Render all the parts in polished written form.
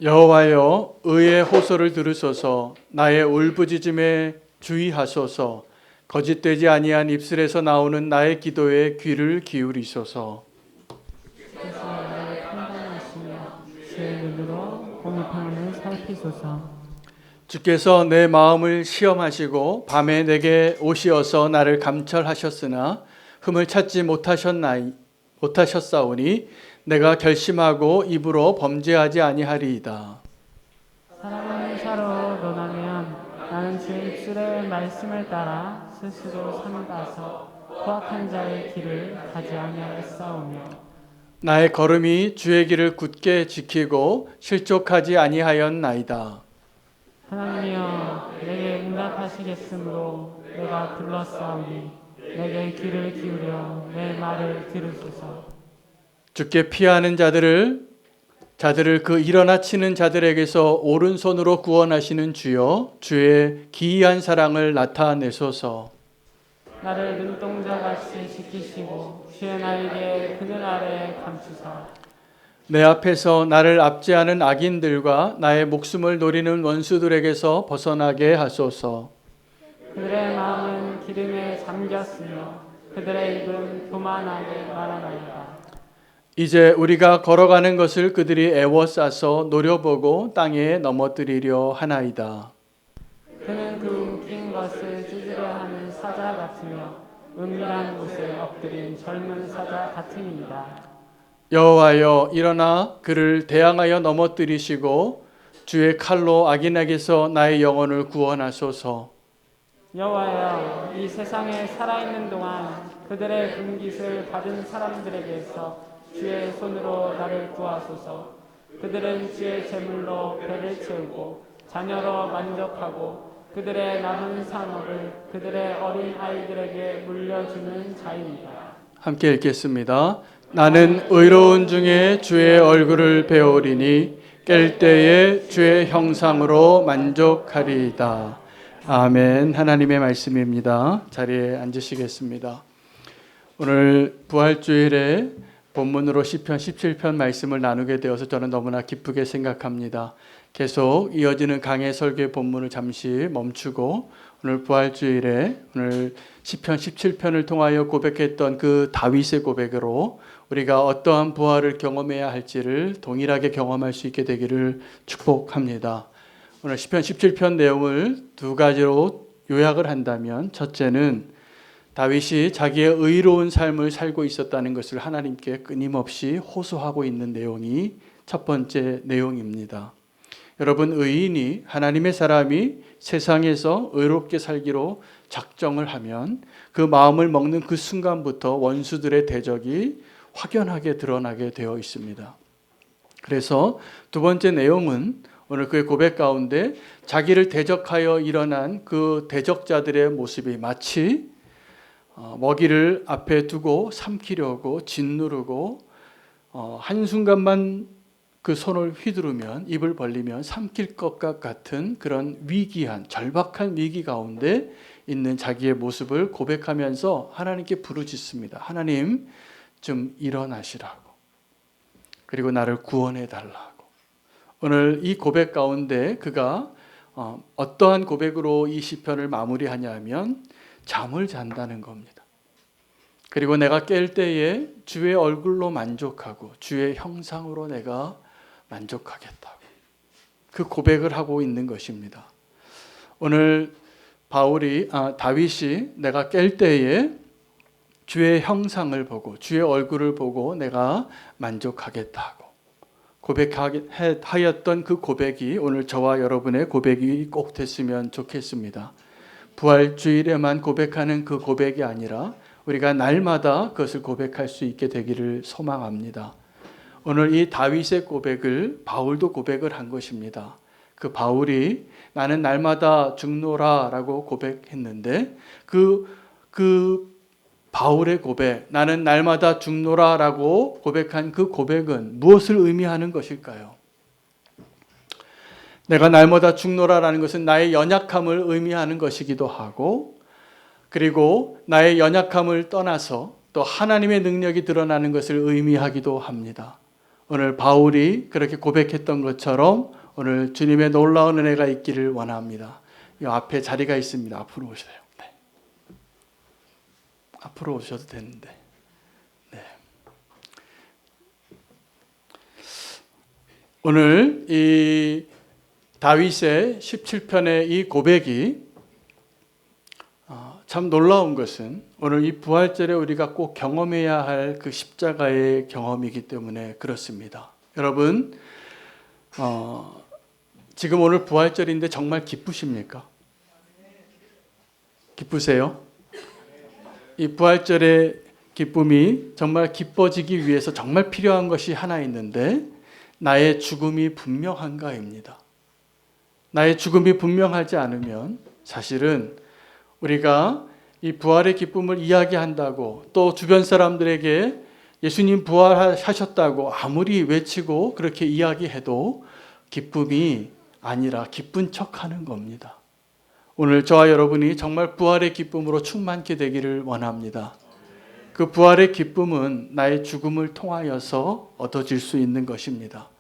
여호와여, 의의 호소를 들으소서. 나의 울부짖음에 주의하소서. 거짓되지 아니한 입술에서 나오는 나의 기도에 귀를 기울이소서. 주께서 나를 판단하시며 주의 눈으로 공평함을 살피소서. 주께서 내 마음을 시험하시고 밤에 내게 오시어서 나를 감찰하셨으나 흠을 찾지 못하셨사오니 내가 결심하고 입으로 범죄하지 아니하리이다. 사람은 서로 논하면 나는 주의 입술의 말씀을 따라 스스로 삼가서 포악한 자의 길을 가지 아니하였사오며 나의 걸음이 주의 길을 굳게 지키고 실족하지 아니하였나이다. 하나님이여 내게 응답하시겠으므로 내가 불렀사오니 내게 귀를 기울여 내 말을 들으소서. 주께 피하는 자들을 그 일어나 치는 자들에게서 오른손으로 구원하시는 주여, 주의 기이한 사랑을 나타내소서. 나를 눈동자같이 지키시고 주의 나에게 그늘 아래 감추사. 내 앞에서 나를 압제하는 악인들과 나의 목숨을 노리는 원수들에게서 벗어나게 하소서. 그들의 마음은 기름에 잠겼으며 그들의 입은 교만하게 말하나이다. 이제 우리가 걸어가는 것을 그들이 애워싸서 노려보고 땅에 넘어뜨리려 하나이다. 그는 그 웃긴 것을 찢으려 하는 사자 같으며 은밀한 곳에 엎드린 젊은 사자 같으니이다. 여호와여, 일어나 그를 대항하여 넘어뜨리시고 주의 칼로 악인에게서 나의 영혼을 구원하소서. 여호와여, 이 세상에 살아있는 동안 그들의 분깃을 받은 사람들에게서 주의 손으로 나를 구하소서. 그들은 주의 제물로 배를 채우고 자녀로 만족하고 그들의 남은 산업을 그들의 어린 아이들에게 물려주는 자입니다. 함께 읽겠습니다. 나는 의로운 중에 주의 얼굴을 배우리니 깰 때에 주의 형상으로 만족하리이다. 아멘. 하나님의 말씀입니다. 자리에 앉으시겠습니다. 오늘 부활주일에 본문으로 시편 17편 말씀을 나누게 되어서 저는 너무나 기쁘게 생각합니다. 계속 이어지는 강해 설교의 본문을 잠시 멈추고 오늘 부활주일에 오늘 시편 17편을 통하여 고백했던 그 다윗의 고백으로 우리가 어떠한 부활을 경험해야 할지를 동일하게 경험할 수 있게 되기를 축복합니다. 오늘 시편 17편 내용을 두 가지로 요약을 한다면, 첫째는 다윗이 자기의 의로운 삶을 살고 있었다는 것을 하나님께 끊임없이 호소하고 있는 내용이 첫 번째 내용입니다. 여러분, 의인이, 하나님의 사람이 세상에서 의롭게 살기로 작정을 하면 그 마음을 먹는 그 순간부터 원수들의 대적이 확연하게 드러나게 되어 있습니다. 그래서 두 번째 내용은 오늘 그의 고백 가운데 자기를 대적하여 일어난 그 대적자들의 모습이 마치 먹이를 앞에 두고 삼키려고 짓누르고 한순간만 그 손을 휘두르면, 입을 벌리면 삼킬 것 같은 그런 위기한, 절박한 위기 가운데 있는 자기의 모습을 고백하면서 하나님께 부르짖습니다. 하나님, 좀 일어나시라고, 그리고 나를 구원해 달라고. 오늘 이 고백 가운데 그가 어떠한 고백으로 이 시편을 마무리하냐면 잠을 잔다는 겁니다. 그리고 내가 깰 때에 주의 얼굴로 만족하고 주의 형상으로 내가 만족하겠다고 그 고백을 하고 있는 것입니다. 오늘 다윗이 내가 깰 때에 주의 형상을 보고 주의 얼굴을 보고 내가 만족하겠다고 고백하였던 그 고백이 오늘 저와 여러분의 고백이 꼭 됐으면 좋겠습니다. 부활주일에만 고백하는 그 고백이 아니라 우리가 날마다 그것을 고백할 수 있게 되기를 소망합니다. 오늘 이 다윗의 고백을 바울도 고백을 한 것입니다. 그 바울이 나는 날마다 죽노라 라고 고백했는데 그 바울의 고백, 나는 날마다 죽노라 라고 고백한 그 고백은 무엇을 의미하는 것일까요? 내가 날마다 죽노라라는 것은 나의 연약함을 의미하는 것이기도 하고, 그리고 나의 연약함을 떠나서 또 하나님의 능력이 드러나는 것을 의미하기도 합니다. 오늘 바울이 그렇게 고백했던 것처럼 오늘 주님의 놀라운 은혜가 있기를 원합니다. 이 앞에 자리가 있습니다. 앞으로 오세요. 네. 앞으로 오셔도 되는데. 네. 오늘 이 다윗의 17편의 이 고백이 참 놀라운 것은 오늘 이 부활절에 우리가 꼭 경험해야 할 그 십자가의 경험이기 때문에 그렇습니다. 여러분, 지금 오늘 부활절인데 정말 기쁘십니까? 기쁘세요? 이 부활절의 기쁨이 정말 기뻐지기 위해서 정말 필요한 것이 하나 있는데 나의 죽음이 분명한가입니다. 나의 죽음이 분명하지 않으면 사실은 우리가 이 부활의 기쁨을 이야기한다고 또 주변 사람들에게 예수님 부활하셨다고 아무리 외치고 그렇게 이야기해도 기쁨이 아니라 기쁜 척하는 겁니다. 오늘 저와 여러분이 정말 부활의 기쁨으로 충만케 되기를 원합니다. 그 부활의 기쁨은 나의 죽음을 통하여서 얻어질 수 있는 것입니다.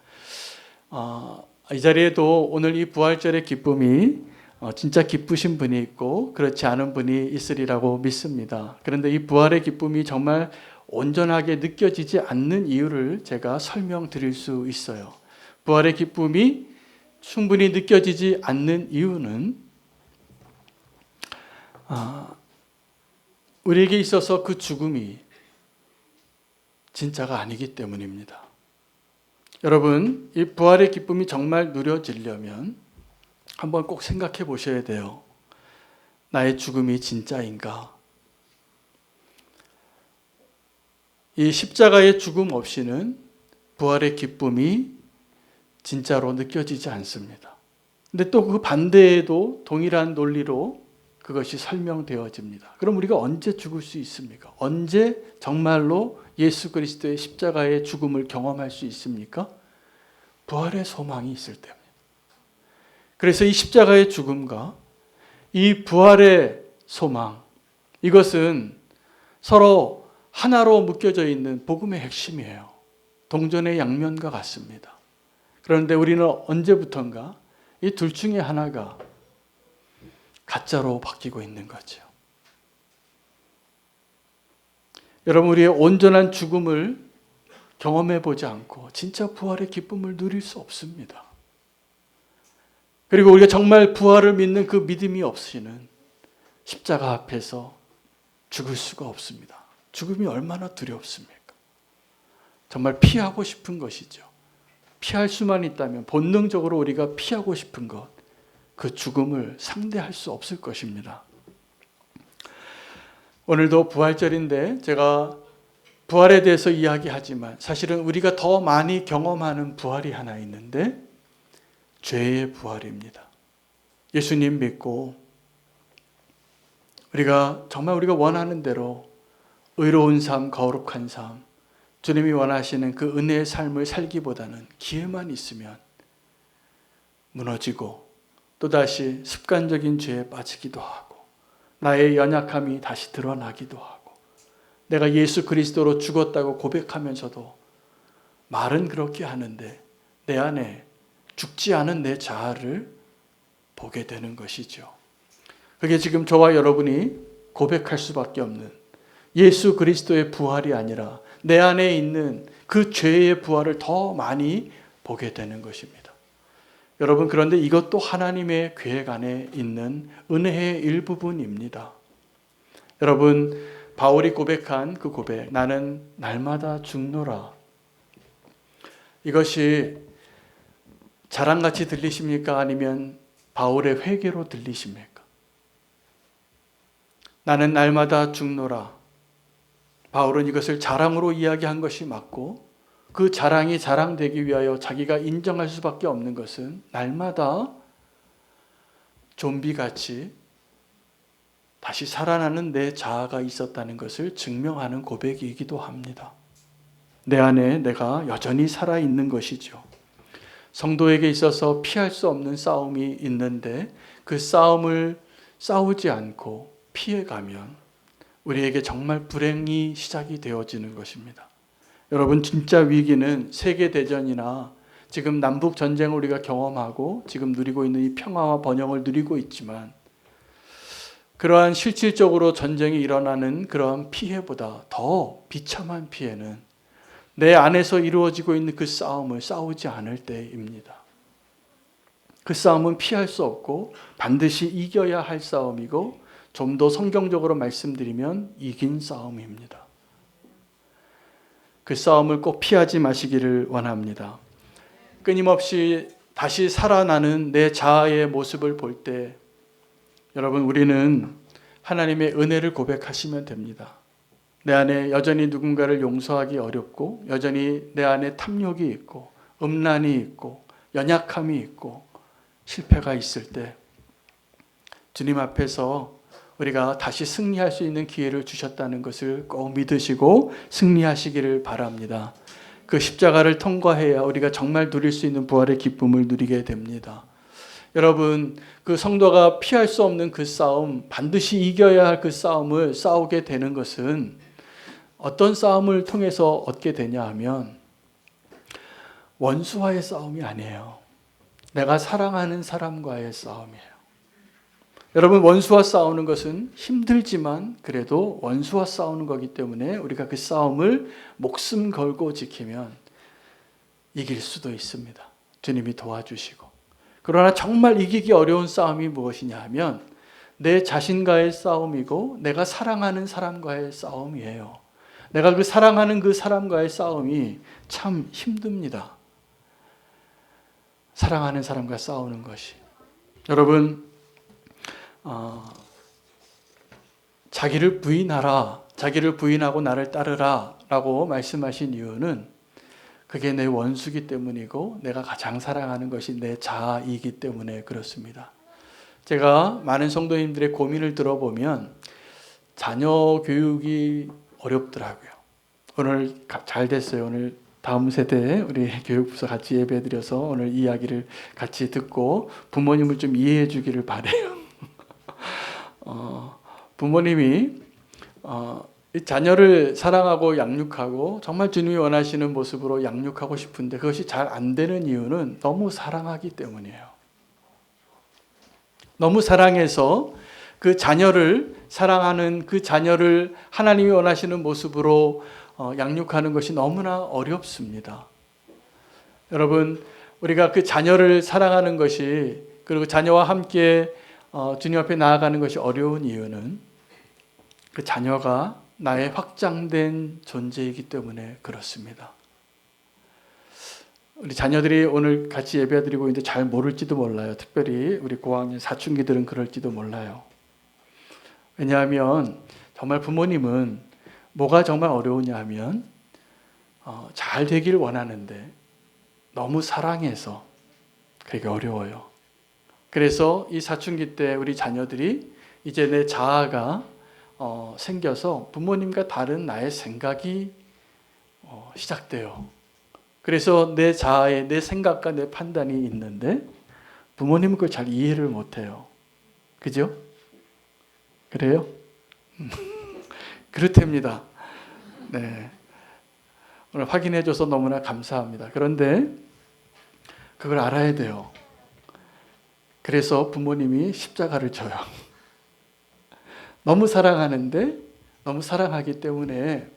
이 자리에도 오늘 이 부활절의 기쁨이 진짜 기쁘신 분이 있고 그렇지 않은 분이 있으리라고 믿습니다. 그런데 이 부활의 기쁨이 정말 온전하게 느껴지지 않는 이유를 제가 설명드릴 수 있어요. 부활의 기쁨이 충분히 느껴지지 않는 이유는 우리에게 있어서 그 죽음이 진짜가 아니기 때문입니다. 여러분, 이 부활의 기쁨이 정말 누려지려면 한번 꼭 생각해 보셔야 돼요. 나의 죽음이 진짜인가? 이 십자가의 죽음 없이는 부활의 기쁨이 진짜로 느껴지지 않습니다. 근데 또 그 반대에도 동일한 논리로 그것이 설명되어집니다. 그럼 우리가 언제 죽을 수 있습니까? 언제 정말로 예수 그리스도의 십자가의 죽음을 경험할 수 있습니까? 부활의 소망이 있을 때입니다. 그래서 이 십자가의 죽음과 이 부활의 소망, 이것은 서로 하나로 묶여져 있는 복음의 핵심이에요. 동전의 양면과 같습니다. 그런데 우리는 언제부턴가 이 둘 중에 하나가 가짜로 바뀌고 있는 거죠. 여러분, 우리의 온전한 죽음을 경험해 보지 않고 진짜 부활의 기쁨을 누릴 수 없습니다. 그리고 우리가 정말 부활을 믿는 그 믿음이 없이는 십자가 앞에서 죽을 수가 없습니다. 죽음이 얼마나 두렵습니까? 정말 피하고 싶은 것이죠. 피할 수만 있다면 본능적으로 우리가 피하고 싶은 것, 그 죽음을 상대할 수 없을 것입니다. 오늘도 부활절인데 제가 부활에 대해서 이야기하지만 사실은 우리가 더 많이 경험하는 부활이 하나 있는데 죄의 부활입니다. 예수님 믿고 우리가 정말 우리가 원하는 대로 의로운 삶, 거룩한 삶, 주님이 원하시는 그 은혜의 삶을 살기보다는 기회만 있으면 무너지고 또다시 습관적인 죄에 빠지기도 하고 나의 연약함이 다시 드러나기도 하고 내가 예수 그리스도로 죽었다고 고백하면서도 말은 그렇게 하는데 내 안에 죽지 않은 내 자아를 보게 되는 것이죠. 그게 지금 저와 여러분이 고백할 수밖에 없는 예수 그리스도의 부활이 아니라 내 안에 있는 그 죄의 부활을 더 많이 보게 되는 것입니다. 여러분, 그런데 이것도 하나님의 계획 안에 있는 은혜의 일부분입니다. 여러분, 바울이 고백한 그 고백, 나는 날마다 죽노라. 이것이 자랑같이 들리십니까? 아니면 바울의 회개로 들리십니까? 나는 날마다 죽노라. 바울은 이것을 자랑으로 이야기한 것이 맞고 그 자랑이 자랑되기 위하여 자기가 인정할 수밖에 없는 것은 날마다 좀비같이 다시 살아나는 내 자아가 있었다는 것을 증명하는 고백이기도 합니다. 내 안에 내가 여전히 살아있는 것이죠. 성도에게 있어서 피할 수 없는 싸움이 있는데 그 싸움을 싸우지 않고 피해가면 우리에게 정말 불행이 시작이 되어지는 것입니다. 여러분, 진짜 위기는 세계대전이나 지금 남북 전쟁을 우리가 경험하고 지금 누리고 있는 이 평화와 번영을 누리고 있지만, 그러한 실질적으로 전쟁이 일어나는 그러한 피해보다 더 비참한 피해는 내 안에서 이루어지고 있는 그 싸움을 싸우지 않을 때입니다. 그 싸움은 피할 수 없고 반드시 이겨야 할 싸움이고, 좀 더 성경적으로 말씀드리면 이긴 싸움입니다. 그 싸움을 꼭 피하지 마시기를 원합니다. 끊임없이 다시 살아나는 내 자아의 모습을 볼 때 여러분, 우리는 하나님의 은혜를 고백하시면 됩니다. 내 안에 여전히 누군가를 용서하기 어렵고, 여전히 내 안에 탐욕이 있고 음란이 있고 연약함이 있고 실패가 있을 때 주님 앞에서 우리가 다시 승리할 수 있는 기회를 주셨다는 것을 꼭 믿으시고 승리하시기를 바랍니다. 그 십자가를 통과해야 우리가 정말 누릴 수 있는 부활의 기쁨을 누리게 됩니다. 여러분, 그 성도가 피할 수 없는 그 싸움, 반드시 이겨야 할 그 싸움을 싸우게 되는 것은 어떤 싸움을 통해서 얻게 되냐 하면 원수와의 싸움이 아니에요. 내가 사랑하는 사람과의 싸움이에요. 여러분, 원수와 싸우는 것은 힘들지만 그래도 원수와 싸우는 거기 때문에 우리가 그 싸움을 목숨 걸고 지키면 이길 수도 있습니다. 주님이 도와주시고. 그러나 정말 이기기 어려운 싸움이 무엇이냐 하면 내 자신과의 싸움이고 내가 사랑하는 사람과의 싸움이에요. 내가 그 사랑하는 그 사람과의 싸움이 참 힘듭니다. 사랑하는 사람과 싸우는 것이. 여러분, 자기를 부인하라, 자기를 부인하고 나를 따르라 라고 말씀하신 이유는 그게 내 원수기 때문이고 내가 가장 사랑하는 것이 내 자아이기 때문에 그렇습니다. 제가 많은 성도님들의 고민을 들어보면 자녀 교육이 어렵더라고요. 오늘 잘 됐어요. 오늘 다음 세대에 우리 교육부서 같이 예배드려서 오늘 이야기를 같이 듣고 부모님을 좀 이해해 주기를 바라요. 부모님이 이 자녀를 사랑하고 양육하고 정말 주님이 원하시는 모습으로 양육하고 싶은데 그것이 잘 안 되는 이유는 너무 사랑하기 때문이에요. 너무 사랑해서 그 자녀를 사랑하는 그 자녀를 하나님이 원하시는 모습으로 양육하는 것이 너무나 어렵습니다. 여러분, 우리가 그 자녀를 사랑하는 것이, 그리고 자녀와 함께 주님 앞에 나아가는 것이 어려운 이유는 그 자녀가 나의 확장된 존재이기 때문에 그렇습니다. 우리 자녀들이 오늘 같이 예배드리고 있는데 잘 모를지도 몰라요. 특별히 우리 고학년 사춘기들은 그럴지도 몰라요. 왜냐하면 정말 부모님은 뭐가 정말 어려우냐 하면 잘 되길 원하는데 너무 사랑해서 그게 어려워요. 그래서 이 사춘기 때 우리 자녀들이 이제 내 자아가 생겨서 부모님과 다른 나의 생각이 시작돼요. 그래서 내 자아에 내 생각과 내 판단이 있는데 부모님은 그걸 잘 이해를 못해요. 그죠? 그래요? 그렇답니다. 네. 오늘 확인해줘서 너무나 감사합니다. 그런데 그걸 알아야 돼요. 그래서 부모님이 십자가를 져요. 너무 사랑하는데 너무 사랑하기 때문에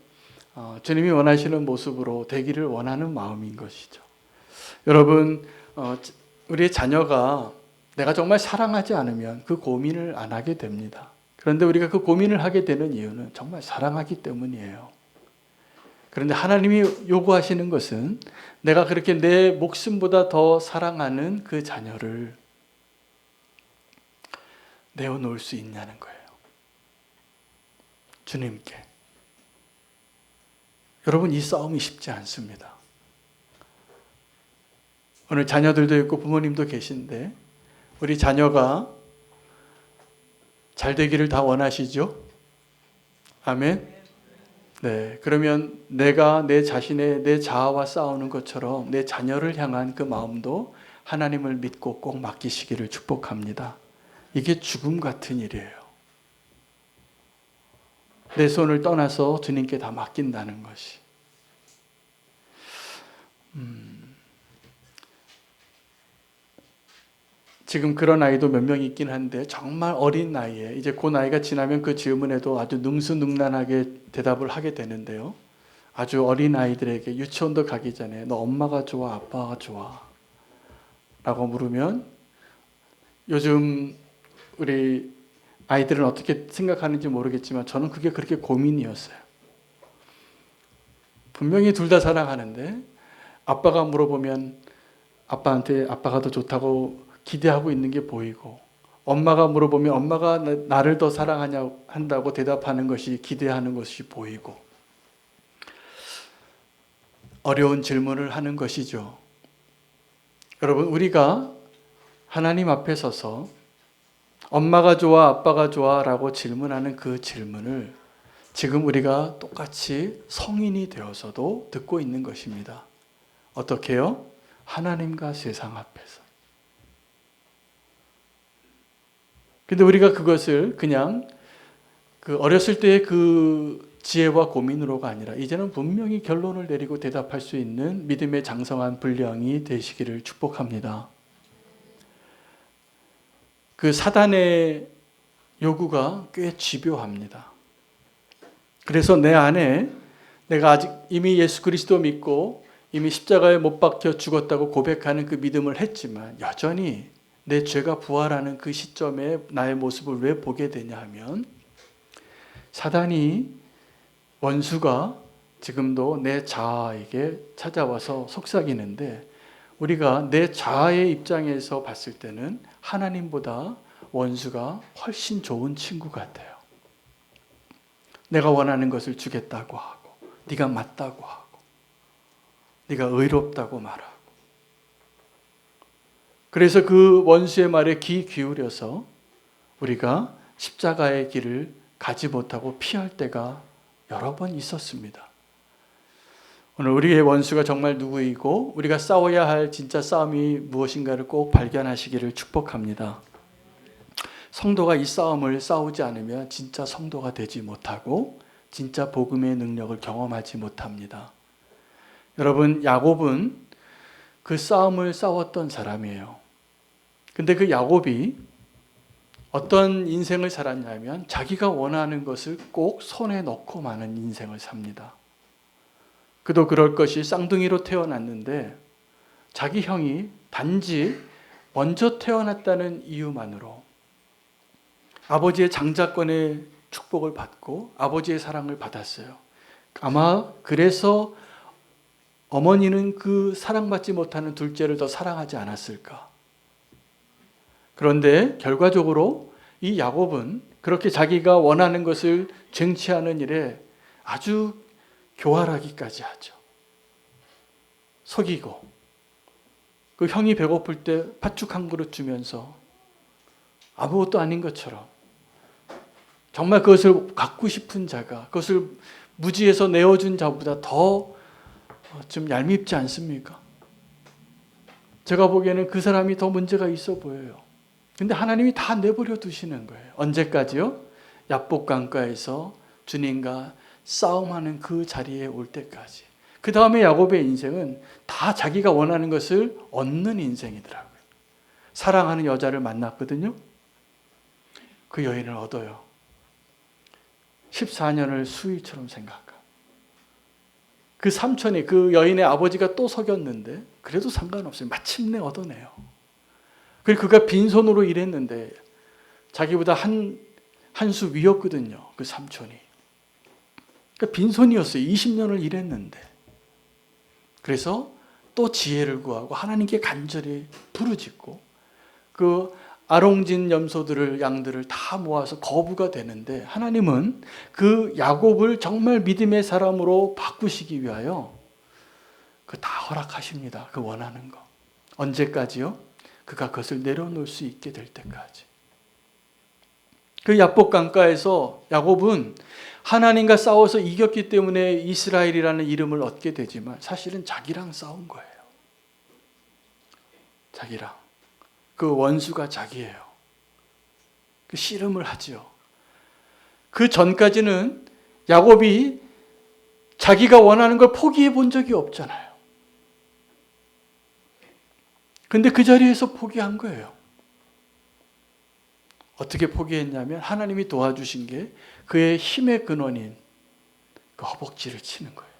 주님이 원하시는 모습으로 되기를 원하는 마음인 것이죠. 여러분, 우리의 자녀가 내가 정말 사랑하지 않으면 그 고민을 안 하게 됩니다. 그런데 우리가 그 고민을 하게 되는 이유는 정말 사랑하기 때문이에요. 그런데 하나님이 요구하시는 것은 내가 그렇게 내 목숨보다 더 사랑하는 그 자녀를 내어놓을 수 있냐는 거예요. 주님께. 여러분, 이 싸움이 쉽지 않습니다. 오늘 자녀들도 있고 부모님도 계신데 우리 자녀가 잘 되기를 다 원하시죠? 아멘. 네, 그러면 내가 내 자신의 내 자아와 싸우는 것처럼 내 자녀를 향한 그 마음도 하나님을 믿고 꼭 맡기시기를 축복합니다. 이게 죽음 같은 일이에요. 내 손을 떠나서 주님께 다 맡긴다는 것이. 지금 그런 아이도 몇 명 있긴 한데 정말 어린 나이에 이제 그 나이가 지나면 그 질문에도 아주 능수능란하게 대답을 하게 되는데요. 아주 어린 아이들에게 유치원도 가기 전에 너 엄마가 좋아, 아빠가 좋아? 라고 물으면 요즘 우리 아이들은 어떻게 생각하는지 모르겠지만 저는 그게 그렇게 고민이었어요. 분명히 둘 다 사랑하는데 아빠가 물어보면 아빠한테 아빠가 더 좋다고 기대하고 있는 게 보이고, 엄마가 물어보면 엄마가 나를 더 사랑하냐 한다고 대답하는 것이 기대하는 것이 보이고, 어려운 질문을 하는 것이죠. 여러분, 우리가 하나님 앞에 서서 엄마가 좋아, 아빠가 좋아 라고 질문하는 그 질문을 지금 우리가 똑같이 성인이 되어서도 듣고 있는 것입니다. 어떻게요? 하나님과 세상 앞에서. 근데 우리가 그것을 그냥 그 어렸을 때의 그 지혜와 고민으로가 아니라 이제는 분명히 결론을 내리고 대답할 수 있는 믿음의 장성한 분량이 되시기를 축복합니다. 그 사단의 요구가 꽤 집요합니다. 그래서 내 안에 내가 아직 이미 예수 그리스도 믿고 이미 십자가에 못 박혀 죽었다고 고백하는 그 믿음을 했지만 여전히 내 죄가 부활하는 그 시점에 나의 모습을 왜 보게 되냐 하면 사단이 원수가 지금도 내 자아에게 찾아와서 속삭이는데 우리가 내 자아의 입장에서 봤을 때는 하나님보다 원수가 훨씬 좋은 친구 같아요. 내가 원하는 것을 주겠다고 하고 네가 맞다고 하고 네가 의롭다고 말하고 그래서 그 원수의 말에 귀 기울여서 우리가 십자가의 길을 가지 못하고 피할 때가 여러 번 있었습니다. 오늘 우리의 원수가 정말 누구이고 우리가 싸워야 할 진짜 싸움이 무엇인가를 꼭 발견하시기를 축복합니다. 성도가 이 싸움을 싸우지 않으면 진짜 성도가 되지 못하고 진짜 복음의 능력을 경험하지 못합니다. 여러분, 야곱은 그 싸움을 싸웠던 사람이에요. 근데 그 야곱이 어떤 인생을 살았냐면 자기가 원하는 것을 꼭 손에 넣고 마는 인생을 삽니다. 그도 그럴 것이 쌍둥이로 태어났는데 자기 형이 단지 먼저 태어났다는 이유만으로 아버지의 장자권의 축복을 받고 아버지의 사랑을 받았어요. 아마 그래서 어머니는 그 사랑받지 못하는 둘째를 더 사랑하지 않았을까. 그런데 결과적으로 이 야곱은 그렇게 자기가 원하는 것을 쟁취하는 일에 아주 교활하기까지 하죠. 속이고 그 형이 배고플 때 팥죽 한 그릇 주면서 아무것도 아닌 것처럼 정말 그것을 갖고 싶은 자가 그것을 무지해서 내어준 자보다 더 좀 얄밉지 않습니까? 제가 보기에는 그 사람이 더 문제가 있어 보여요. 근데 하나님이 다 내버려 두시는 거예요. 언제까지요? 야복강가에서 주님과 싸움하는 그 자리에 올 때까지. 그 다음에 야곱의 인생은 다 자기가 원하는 것을 얻는 인생이더라고요. 사랑하는 여자를 만났거든요. 그 여인을 얻어요. 14년을 수일처럼 생각하고. 그 삼촌이 그 여인의 아버지가 또 속였는데 그래도 상관없어요. 마침내 얻어내요. 그리고 그가 빈손으로 일했는데 자기보다 한 수 위였거든요. 그 삼촌이. 그러니까 빈손이었어요. 20년을 일했는데. 그래서 또 지혜를 구하고 하나님께 간절히 부르짖고 그 아롱진 염소들을 양들을 다 모아서 거부가 되는데 하나님은 그 야곱을 정말 믿음의 사람으로 바꾸시기 위하여 그 다 허락하십니다. 그 원하는 거. 언제까지요? 그가 그것을 내려놓을 수 있게 될 때까지. 그 야복강가에서 야곱은 하나님과 싸워서 이겼기 때문에 이스라엘이라는 이름을 얻게 되지만 사실은 자기랑 싸운 거예요. 자기랑. 그 원수가 자기예요. 그 씨름을 하죠. 그 전까지는 야곱이 자기가 원하는 걸 포기해 본 적이 없잖아요. 근데 그 자리에서 포기한 거예요. 어떻게 포기했냐면 하나님이 도와주신 게 그의 힘의 근원인 그 허벅지를 치는 거예요.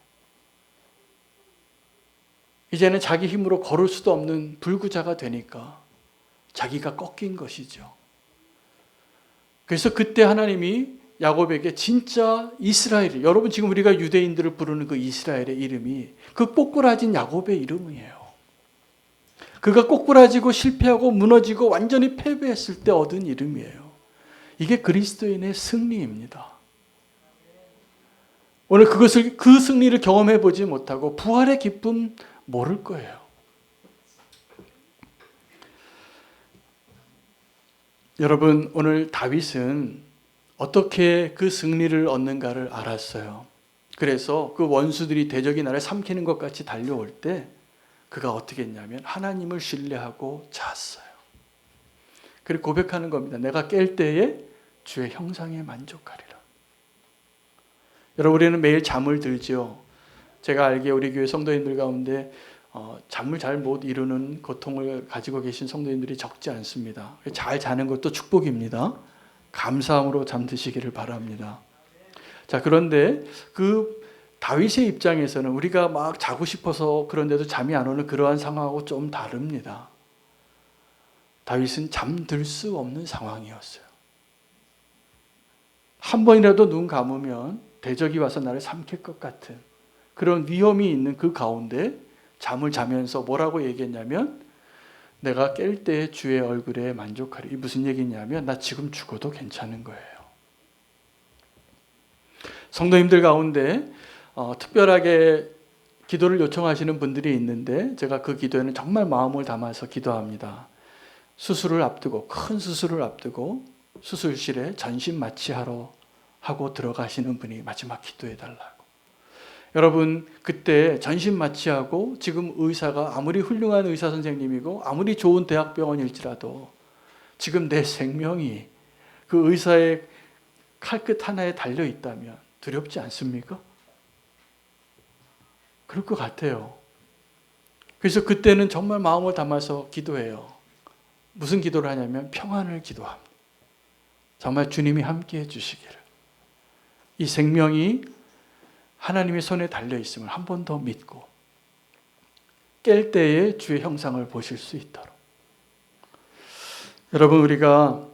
이제는 자기 힘으로 걸을 수도 없는 불구자가 되니까 자기가 꺾인 것이죠. 그래서 그때 하나님이 야곱에게 진짜 이스라엘, 여러분 지금 우리가 유대인들을 부르는 그 이스라엘의 이름이 그 꼬꾸라진 야곱의 이름이에요. 그가 꼬꾸라지고 실패하고 무너지고 완전히 패배했을 때 얻은 이름이에요. 이게 그리스도인의 승리입니다. 오늘 그 승리를 경험해 보지 못하고 부활의 기쁨 모를 거예요. 여러분, 오늘 다윗은 어떻게 그 승리를 얻는가를 알았어요. 그래서 그 원수들이 대적이 나를 삼키는 것 같이 달려올 때 그가 어떻게 했냐면 하나님을 신뢰하고 잤어요. 그리고 고백하는 겁니다. 내가 깰 때에 주의 형상에 만족하리라. 여러분, 우리는 매일 잠을 들죠. 제가 알기에 우리 교회 성도님들 가운데 잠을 잘 못 이루는 고통을 가지고 계신 성도님들이 적지 않습니다. 잘 자는 것도 축복입니다. 감사함으로 잠드시기를 바랍니다. 자, 그런데 그 다윗의 입장에서는 우리가 막 자고 싶어서 그런데도 잠이 안 오는 그러한 상황하고 좀 다릅니다. 다윗은 잠들 수 없는 상황이었어요. 한 번이라도 눈 감으면 대적이 와서 나를 삼킬 것 같은 그런 위험이 있는 그 가운데 잠을 자면서 뭐라고 얘기했냐면 내가 깰 때 주의 얼굴에 만족하리. 이 무슨 얘기냐면 나 지금 죽어도 괜찮은 거예요. 성도님들 가운데 특별하게 기도를 요청하시는 분들이 있는데 제가 그 기도에는 정말 마음을 담아서 기도합니다. 수술을 앞두고 큰 수술을 앞두고 수술실에 전신 마취하러 하고 들어가시는 분이 마지막 기도해 달라고. 여러분, 그때 전신 마취하고 지금 의사가 아무리 훌륭한 의사 선생님이고 아무리 좋은 대학병원일지라도 지금 내 생명이 그 의사의 칼끝 하나에 달려 있다면 두렵지 않습니까? 그럴 것 같아요. 그래서 그때는 정말 마음을 담아서 기도해요. 무슨 기도를 하냐면 평안을 기도합니다. 정말 주님이 함께 해주시기를. 이 생명이 하나님의 손에 달려 있음을 한 번 더 믿고 깰 때에 주의 형상을 보실 수 있도록. 여러분, 우리가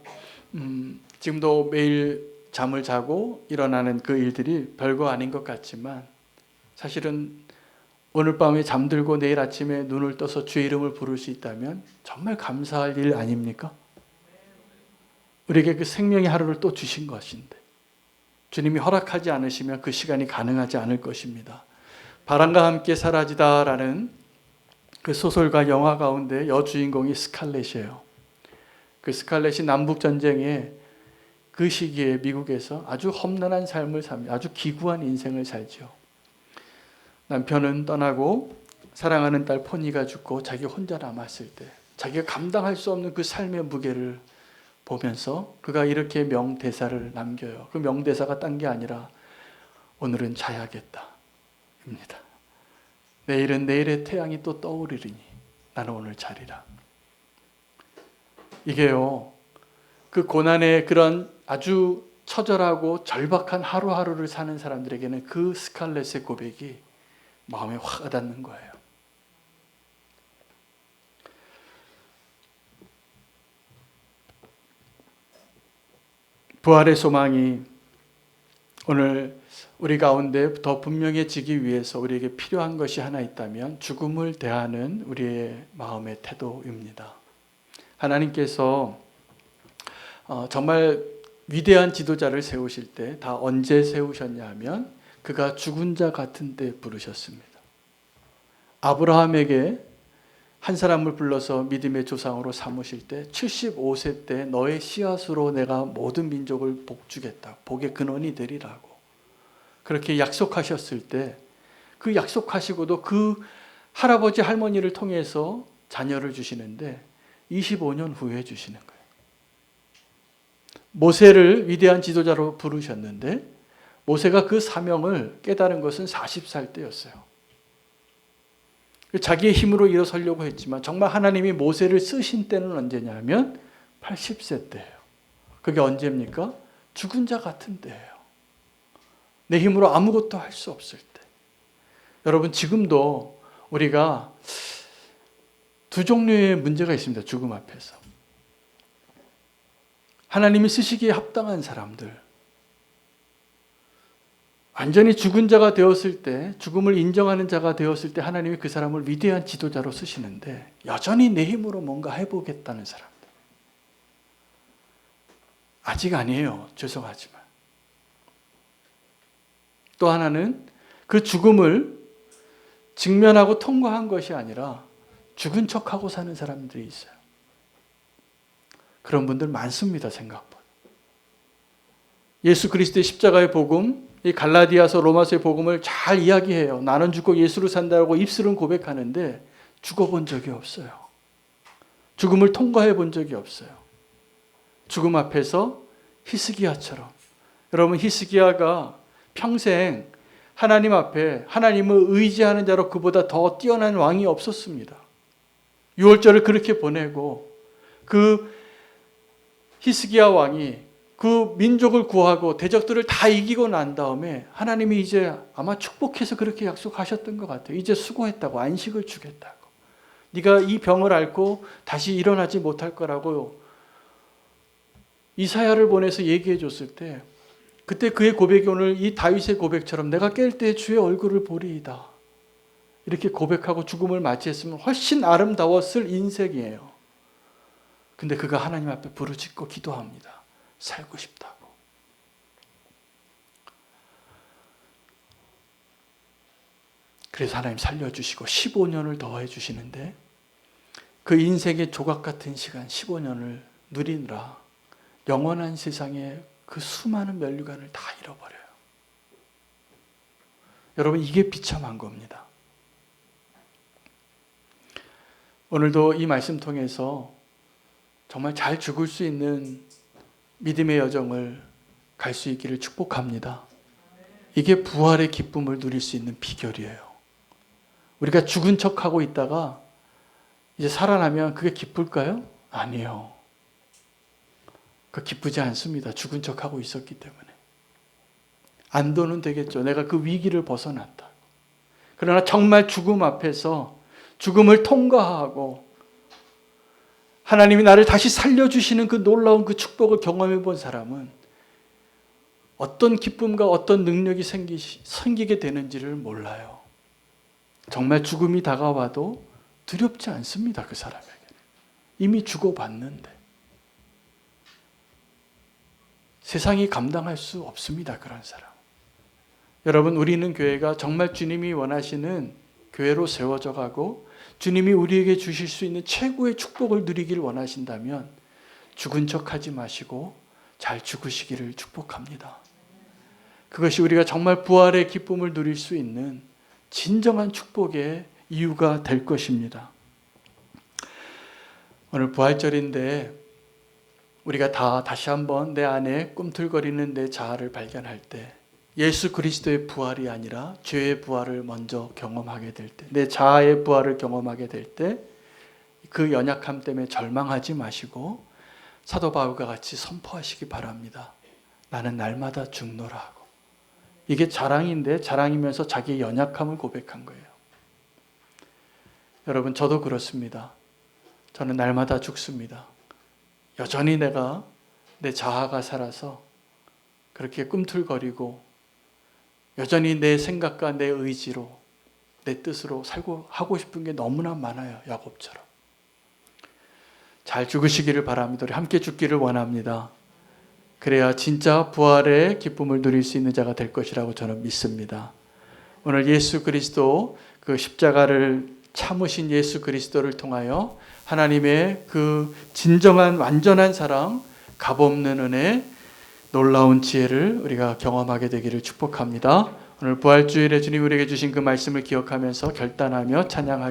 지금도 매일 잠을 자고 일어나는 그 일들이 별거 아닌 것 같지만 사실은 오늘 밤에 잠들고 내일 아침에 눈을 떠서 주의 이름을 부를 수 있다면 정말 감사할 일 아닙니까? 우리에게 그 생명의 하루를 또 주신 것인데 주님이 허락하지 않으시면 그 시간이 가능하지 않을 것입니다. 바람과 함께 사라지다라는 그 소설과 영화 가운데 여주인공이 스칼렛이에요. 그 스칼렛이 남북전쟁에 그 시기에 미국에서 아주 험난한 삶을 삽니다. 아주 기구한 인생을 살죠. 남편은 떠나고 사랑하는 딸 포니가 죽고 자기 혼자 남았을 때 자기가 감당할 수 없는 그 삶의 무게를 보면서 그가 이렇게 명대사를 남겨요. 그 명대사가 딴 게 아니라 오늘은 자야겠다 입니다. 내일은 내일의 태양이 또 떠오르리니 나는 오늘 자리라. 이게요, 그 고난의 그런 아주 처절하고 절박한 하루하루를 사는 사람들에게는 그 스칼렛의 고백이 마음에 확 와닿는 거예요. 부활의 소망이 오늘 우리 가운데 더 분명해지기 위해서 우리에게 필요한 것이 하나 있다면 죽음을 대하는 우리의 마음의 태도입니다. 하나님께서 정말 위대한 지도자를 세우실 때 다 언제 세우셨냐 하면 그가 죽은 자 같은 때 부르셨습니다. 아브라함에게 한 사람을 불러서 믿음의 조상으로 삼으실 때 75세 때 너의 씨앗으로 내가 모든 민족을 복주겠다. 복의 근원이 되리라고. 그렇게 약속하셨을 때 그 약속하시고도 그 할아버지 할머니를 통해서 자녀를 주시는데 25년 후에 주시는 거예요. 모세를 위대한 지도자로 부르셨는데 모세가 그 사명을 깨달은 것은 40살 때였어요. 자기의 힘으로 일어서려고 했지만 정말 하나님이 모세를 쓰신 때는 언제냐면 80세 때예요. 그게 언제입니까? 죽은 자 같은 때예요. 내 힘으로 아무것도 할 수 없을 때. 여러분, 지금도 우리가 두 종류의 문제가 있습니다. 죽음 앞에서. 하나님이 쓰시기에 합당한 사람들, 완전히 죽은 자가 되었을 때, 죽음을 인정하는 자가 되었을 때 하나님이 그 사람을 위대한 지도자로 쓰시는데, 여전히 내 힘으로 뭔가 해보겠다는 사람들, 아직 아니에요. 죄송하지만. 또 하나는 그 죽음을 직면하고 통과한 것이 아니라 죽은 척하고 사는 사람들이 있어요. 그런 분들 많습니다. 생각보다. 예수 그리스도의 십자가의 복음, 이 갈라디아서 로마서의 복음을 잘 이야기해요. 나는 죽고 예수로 산다고 입술은 고백하는데 죽어본 적이 없어요. 죽음을 통과해 본 적이 없어요. 죽음 앞에서 히스기야처럼. 여러분, 히스기야가 평생 하나님 앞에 하나님을 의지하는 자로 그보다 더 뛰어난 왕이 없었습니다. 유월절을 그렇게 보내고 그 히스기야 왕이 그 민족을 구하고 대적들을 다 이기고 난 다음에 하나님이 이제 아마 축복해서 그렇게 약속하셨던 것 같아요. 이제 수고했다고, 안식을 주겠다고. 네가 이 병을 앓고 다시 일어나지 못할 거라고 이사야를 보내서 얘기해 줬을 때, 그때 그의 고백이 오늘 이 다윗의 고백처럼 내가 깰 때 주의 얼굴을 보리이다, 이렇게 고백하고 죽음을 맞이했으면 훨씬 아름다웠을 인생이에요. 근데 그가 하나님 앞에 부르짖고 기도합니다. 살고 싶다고. 그래서 하나님 살려주시고 15년을 더해 주시는데, 그 인생의 조각 같은 시간 15년을 누리느라 영원한 세상에 그 수많은 면류관을 다 잃어버려요. 여러분, 이게 비참한 겁니다. 오늘도 이 말씀 통해서 정말 잘 죽을 수 있는 믿음의 여정을 갈 수 있기를 축복합니다. 이게 부활의 기쁨을 누릴 수 있는 비결이에요. 우리가 죽은 척하고 있다가 이제 살아나면 그게 기쁠까요? 아니에요. 그 기쁘지 않습니다. 죽은 척하고 있었기 때문에. 안도는 되겠죠. 내가 그 위기를 벗어났다. 그러나 정말 죽음 앞에서 죽음을 통과하고 하나님이 나를 다시 살려주시는 그 놀라운 그 축복을 경험해 본 사람은 어떤 기쁨과 어떤 능력이 생기게 되는지를 몰라요. 정말 죽음이 다가와도 두렵지 않습니다. 그 사람에게. 이미 죽어봤는데. 세상이 감당할 수 없습니다. 그런 사람. 여러분, 우리는 교회가 정말 주님이 원하시는 교회로 세워져 가고 주님이 우리에게 주실 수 있는 최고의 축복을 누리길 원하신다면 죽은 척하지 마시고 잘 죽으시기를 축복합니다. 그것이 우리가 정말 부활의 기쁨을 누릴 수 있는 진정한 축복의 이유가 될 것입니다. 오늘 부활절인데 우리가 다 다시 한번 내 안에 꿈틀거리는 내 자아를 발견할 때, 예수 그리스도의 부활이 아니라 죄의 부활을 먼저 경험하게 될 때, 내 자아의 부활을 경험하게 될 때, 그 연약함 때문에 절망하지 마시고 사도 바울과 같이 선포하시기 바랍니다. 나는 날마다 죽노라 하고. 이게 자랑인데, 자랑이면서 자기의 연약함을 고백한 거예요. 여러분, 저도 그렇습니다. 저는 날마다 죽습니다. 여전히 내가 내 자아가 살아서 그렇게 꿈틀거리고 여전히 내 생각과 내 의지로, 내 뜻으로 살고 하고 싶은 게 너무나 많아요. 야곱처럼. 잘 죽으시기를 바랍니다. 우리 함께 죽기를 원합니다. 그래야 진짜 부활의 기쁨을 누릴 수 있는 자가 될 것이라고 저는 믿습니다. 오늘 예수 그리스도, 그 십자가를 참으신 예수 그리스도를 통하여 하나님의 그 진정한 완전한 사랑, 값없는 은혜, 놀라운 지혜를 우리가 경험하게 되기를 축복합니다. 오늘 부활주일에 주님 우리에게 주신 그 말씀을 기억하면서 결단하며 찬양하겠습니다.